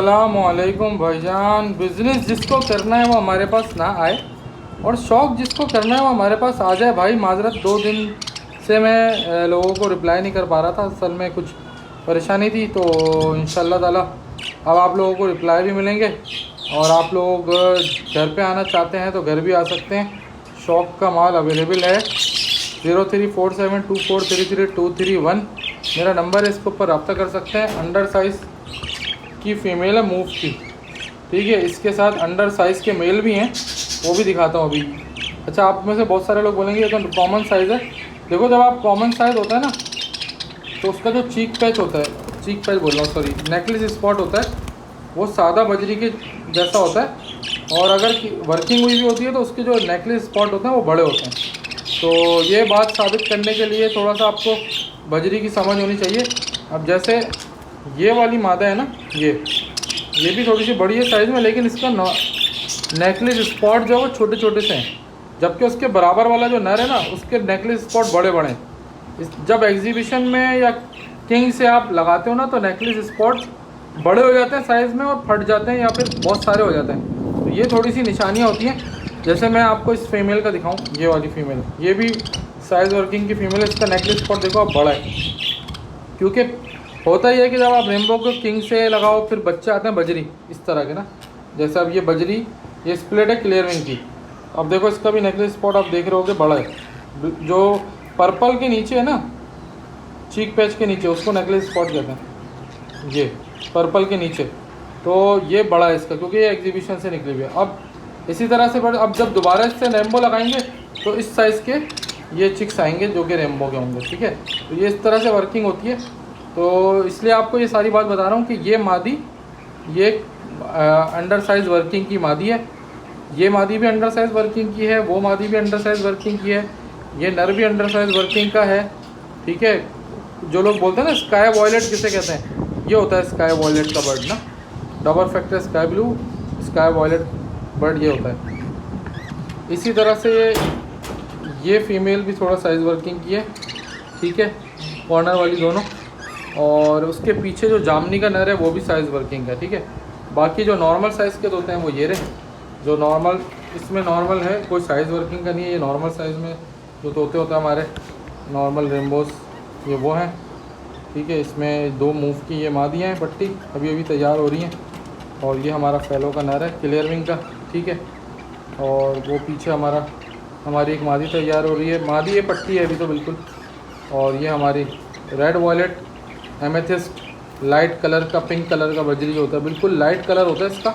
अस्सलामुअलैकुम भाईजान। बिज़नेस जिसको करना है वो हमारे पास ना आए और शौक़ जिसको करना है वो हमारे पास आ जाए। भाई माजरत 2 दिन से मैं लोगों को रिप्लाई नहीं कर पा रहा था, असल में कुछ परेशानी थी। तो इंशाल्लाह ताला अब आप लोगों को रिप्लाई भी मिलेंगे और आप लोग घर पे आना चाहते हैं तो घर भी आ सकते हैं। शौक़ का माल अवेलेबल है। 034724333231 मेरा नंबर है, इसके ऊपर रब्ता कर सकते हैं। अंडर साइज़ की फ़ीमेल है, मूव की, ठीक है। इसके साथ अंडर साइज़ के मेल भी हैं, वो भी दिखाता हूँ अभी। अच्छा, आप में से बहुत सारे लोग बोलेंगे ये तो कॉमन साइज़ है। देखो, जब आप कॉमन साइज़ होता है ना तो उसका जो चीक पैच होता है, चीक पैच बोल रहा हूँ सॉरी, नेकलेस स्पॉट होता है, वो सादा बजरी के जैसा होता है। और अगर वर्किंग हुई भी होती है तो उसके जो नेकलेस स्पॉट होते हैं वो बड़े होते हैं। तो ये बात साबित करने के लिए थोड़ा सा आपको बजरी की समझ होनी चाहिए। अब जैसे ये वाली मादा है ना, ये भी थोड़ी सी बड़ी है साइज़ में, लेकिन इसका नेकलेस स्पॉट जो है वो छोटे छोटे से हैं, जबकि उसके बराबर वाला जो नर है ना उसके नेकलेस स्पॉट बड़े बड़े हैं। जब एग्जीबिशन में या किंग से आप लगाते हो ना तो नेकलेस स्पॉट बड़े हो जाते हैं साइज़ में और फट जाते हैं या फिर बहुत सारे हो जाते हैं। तो ये थोड़ी सी निशानियाँ होती हैं। जैसे मैं आपको इस फीमेल का दिखाऊं, ये वाली फ़ीमेल, ये भी साइज़ वर्किंग की फ़ीमेल है। इसका नेकलेस स्पॉट देखो आप बड़ा है, क्योंकि होता ही है कि जब आप रेनबो को किंग से लगाओ फिर बच्चे आते हैं बजरी इस तरह के ना। जैसे अब ये बजरी, ये स्प्लिट है क्लियर विंग की। अब देखो इसका भी नेकलेस स्पॉट आप देख रहे होगे बड़ा है। जो पर्पल के नीचे है ना, चीक पैच के नीचे, उसको नेकलेस स्पॉट कहते हैं, ये पर्पल के नीचे। तो ये बड़ा है इसका, क्योंकि ये एग्जीबिशन से निकली हुई है। अब इसी तरह से अब जब दोबारा इससे रेनबो लगाएंगे तो इस साइज़ के ये चिक्स आएंगे जो कि रेनबो के होंगे, ठीक है। तो ये इस तरह से वर्किंग होती है। तो इसलिए आपको ये सारी बात बता रहा हूँ कि ये मादी, ये अंडर साइज़ वर्किंग की मादी है। ये मादी भी अंडर साइज़ वर्किंग की है, वो मादी भी अंडर साइज़ वर्किंग की है, ये नर भी अंडर साइज़ वर्किंग का है, ठीक है। जो लोग बोलते हैं ना स्काई वॉयलेट किसे कहते हैं, ये होता है स्काई वॉयलेट का बर्ड ना, double factor sky blue sky violet bird ये होता है। इसी तरह से ये फ़ीमेल भी थोड़ा साइज़ वर्किंग की है, ठीक है, कॉर्नर वाली दोनों। और उसके पीछे जो जामनी का नर है वो भी साइज़ वर्किंग है, ठीक है। बाकी जो नॉर्मल साइज़ के तोते हैं वो ये रहे, जो नॉर्मल, इसमें नॉर्मल है, कोई साइज़ वर्किंग का नहीं है। ये नॉर्मल साइज़ में जो तोते होते हैं हमारे नॉर्मल रेनबोस, ये वो हैं, ठीक है। इसमें 2 मूव की ये मादियाँ हैं, पट्टी अभी तैयार हो रही हैं। और ये हमारा फैलो का नर है क्लियर विंग का, ठीक है। और वो पीछे हमारी एक मादी तैयार हो रही है, मादी ये पट्टी है अभी तो बिल्कुल। और ये हमारी red violet amethyst light colour का, पिंक कलर का बजरी जो होता है, बिल्कुल लाइट कलर होता है इसका,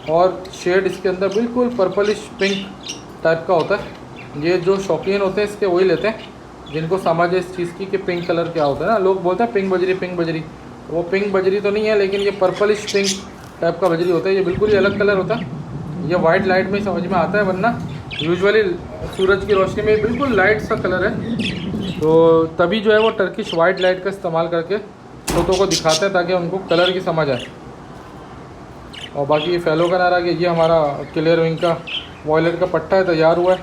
और शेड इसके अंदर बिल्कुल पर्पलिश पिंक टाइप का होता है। ये जो शौकीन होते हैं इसके वही लेते हैं, जिनको समझ है इस चीज़ की कि पिंक कलर क्या होता है ना। लोग बोलते हैं पिंक बजरी, पिंक बजरी, वो पिंक बजरी तो नहीं है, लेकिन ये पर्पलिश पिंक टाइप का बजरी होता है। ये बिल्कुल ही अलग कलर होता है, ये वाइट लाइट में समझ में आता है, वरना यूजुअली सूरज की रोशनी में बिल्कुल लाइट सा कलर है। तो तभी जो है वो टर्किश वाइट लाइट का इस्तेमाल करके तोतों को दिखाते हैं ताकि उनको कलर की समझ आए। और बाकी ये फैलो का नारा कि ये हमारा क्लियर विंग का वॉयलेट का पट्टा है, तैयार हुआ है,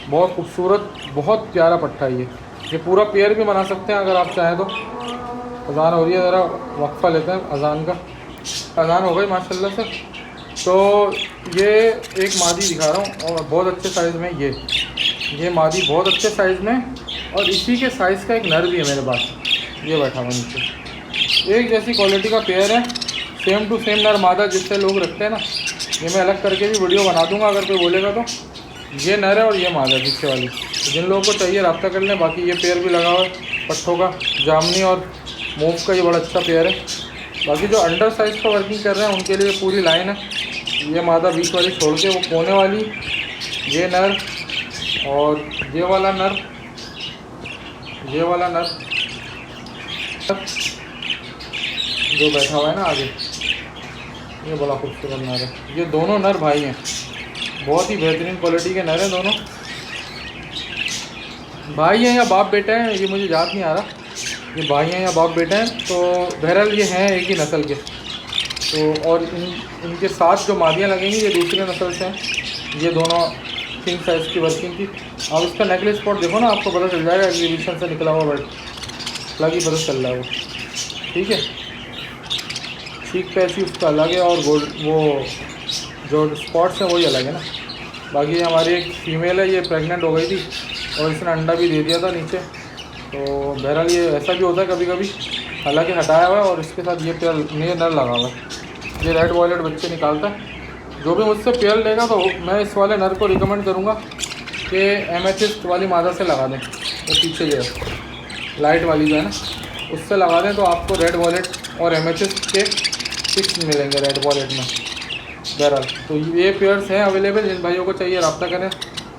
बहुत खूबसूरत, बहुत प्यारा पट्टा है ये पूरा पेयर भी बना सकते हैं अगर आप चाहें तो। अजान हो रही है, ज़रा वक्फा लेते हैं अजान का। अजान हो गई माशाल्लाह से। तो ये एक मादी दिखा रहा हूँ और बहुत अच्छे साइज़ में, ये मादी बहुत अच्छे साइज़ में, और इसी के साइज़ का एक नर भी है मेरे पास, ये बैठा हुआ नीचे। एक जैसी क्वालिटी का पेयर है, सेम टू सेम नर मादा जिससे लोग रखते हैं ना। ये मैं अलग करके भी वीडियो बना दूंगा अगर कोई बोलेगा तो। ये नर है और ये मादा पीछे वाली, तो जिन लोगों को चाहिए रब्ता कर लें। बाकी ये पेयर भी लगा हुआ है पट्ठों का, जामनी और मूव का, ये बड़ा अच्छा पेयर है। बाकी जो अंडर साइज़ का वर्किंग कर रहे हैं उनके लिए पूरी लाइन है। ये मादा बीच वाली छोड़ के वो कोने वाली, ये नर और ये वाला नर जो बैठा हुआ है ना आगे, ये बड़ा खूबसूरत नर है। ये दोनों नर भाई हैं, बहुत ही बेहतरीन क्वालिटी के नर हैं दोनों। भाई हैं या बाप बेटा हैं ये मुझे याद नहीं आ रहा, ये भाई हैं या बाप बेटा हैं। तो बहरहाल ये हैं एक ही नस्ल के। तो और इनके साथ जो मादियाँ लगेंगी ये दूसरे नस्ल से हैं, ये दोनों किंग साइज़ की वर्किंग की। अब इसका नेकलेस स्पॉट देखो ना, आपको पता चल जाएगा एग्जीबिशन से निकला हुआ बर्ड, लगी पता चल रहा है वो, ठीक है। चीक पैच ही उसका अलग है और गोल्ड वो जो स्पॉट्स हैं वही अलग है ना। बाकी हमारी एक फीमेल है, ये प्रेग्नेंट हो गई थी और इसने अंडा भी दे दिया था नीचे। तो बहरहाल ये ऐसा भी होता है कभी कभी, हालांकि हटाया हुआ है और इसके साथ ये पेयर नए नर लगा हुआ है। ये रेड वॉयलेट बच्चे निकालता है। जो भी मुझसे पेयर लेगा तो मैं इस वाले नर को रिकमेंड करूँगा कि एमेथिस्ट वाली मादा से लगा दें। वो पीछे जो है लाइट वाली जो है ना उससे लगा दें तो आपको रेड वॉयलेट और एमेथिस्ट के फिक्स मिलेंगे रेड वॉयलेट में। बहरहाल तो ये पेयर्स हैं अवेलेबल, जिन भाइयों को चाहिए रब्ता करें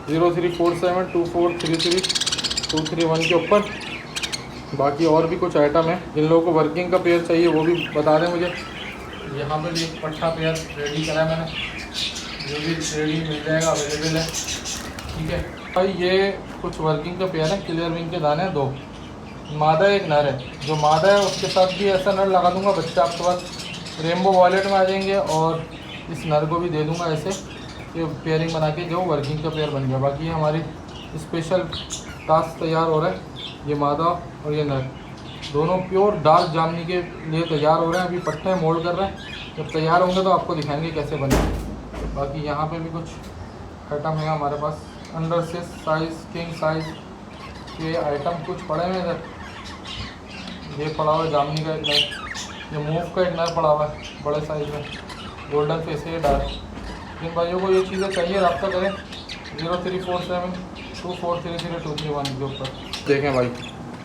034724333231 के ऊपर। बाकी और भी कुछ आइटम है, जिन लोगों को वर्किंग का पेयर चाहिए वो भी बता दें मुझे। यहाँ पे भी एक पट्ठा पेयर रेडी करा है मैंने, जो भी रेडी मिल जाएगा, अवेलेबल है। ठीक है भाई, ये कुछ वर्किंग का पेयर है, क्लियर विंग के दाने हैं 2, मादा एक नर है। जो मादा है उसके साथ भी ऐसा नर लगा दूंगा, बच्चा आपके पास रेनबो वॉलेट में आ जाएंगे और इस नर को भी दे दूंगा ऐसे कि पेयरिंग बना के जो वर्किंग का पेयर बन गया। बाकी हमारी स्पेशल टास्क तैयार हो रहा है, ये मादा और ये नर दोनों प्योर डार्क जामनी के लिए तैयार हो रहे हैं। अभी पट्टे मोल्ड कर रहे हैं, जब तैयार होंगे तो आपको दिखाएंगे कैसे बने। बाकी यहाँ पे भी कुछ आइटम है हमारे पास, अंडर से साइज़ किंग साइज़ के आइटम कुछ पड़े हैं इधर। ये पड़ा हुआ है जामनी का एक नर, ये मूव का एक नर पड़ा हुआ है बड़े साइज़ में, गोल्डन फेस है डार्क। जिन भाइयों को ये चीज़ें चाहिए रब्ता करें 034724333231 के ऊपर। देखें भाई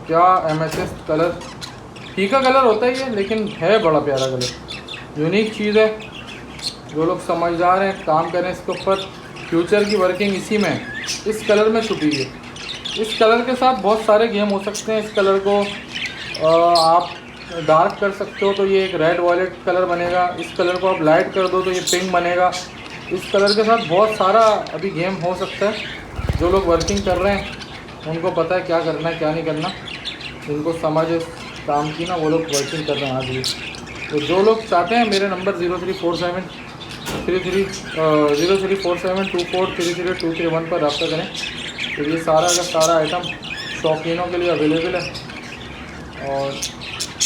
क्या एमेथिस्ट कलर, फीका कलर होता ही है लेकिन है बड़ा प्यारा कलर, यूनिक चीज़ है। जो लोग समझदार हैं काम करें इसके ऊपर, फ्यूचर की वर्किंग इसी में है, इस कलर में छुपी है। इस कलर के साथ बहुत सारे गेम हो सकते हैं। इस कलर को आप डार्क कर सकते हो तो ये एक रेड वॉयलेट कलर बनेगा, इस कलर को आप लाइट कर दो तो ये पिंक बनेगा। इस कलर के साथ बहुत सारा अभी गेम हो सकता है। जो लोग वर्किंग कर रहे हैं उनको पता है क्या करना है क्या नहीं करना, जिनको समझ है काम की ना वो लोग वर्किंग कर रहे हैं आज भी। तो जो लोग चाहते हैं मेरे नंबर 0347243331 पर रब्ता करें। तो ये सारा का सारा आइटम शौकीनों के लिए अवेलेबल है। और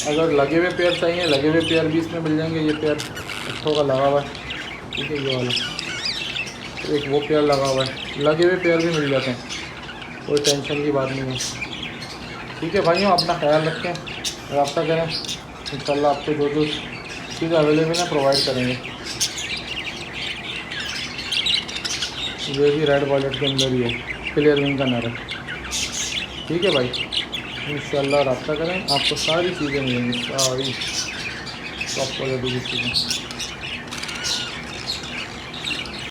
अगर लगे हुए पेयर चाहिए, लगे हुए पेयर भी इसमें मिल जाएंगे। ये पेयर अच्छों का लगा हुआ है, ठीक है, ये वाला एक वो पेयर लगा हुआ है, लगे हुए पेयर भी मिल जाते हैं, कोई टेंशन की बात नहीं है। ठीक है भाइयों, अपना ख्याल रखें, रब्ता करें, इंशाल्लाह आपको जो जो चीज़ अवेलेबल है प्रोवाइड करेंगे। ये भी रेड वॉयलेट के अंदर ही है, क्लियर विंग का नर है। ठीक है भाई, इंशाल्लाह रब्ता करें, आपको सारी चीज़ें मिलेंगी, सारी टॉप क्वालिटी की चीज़ें।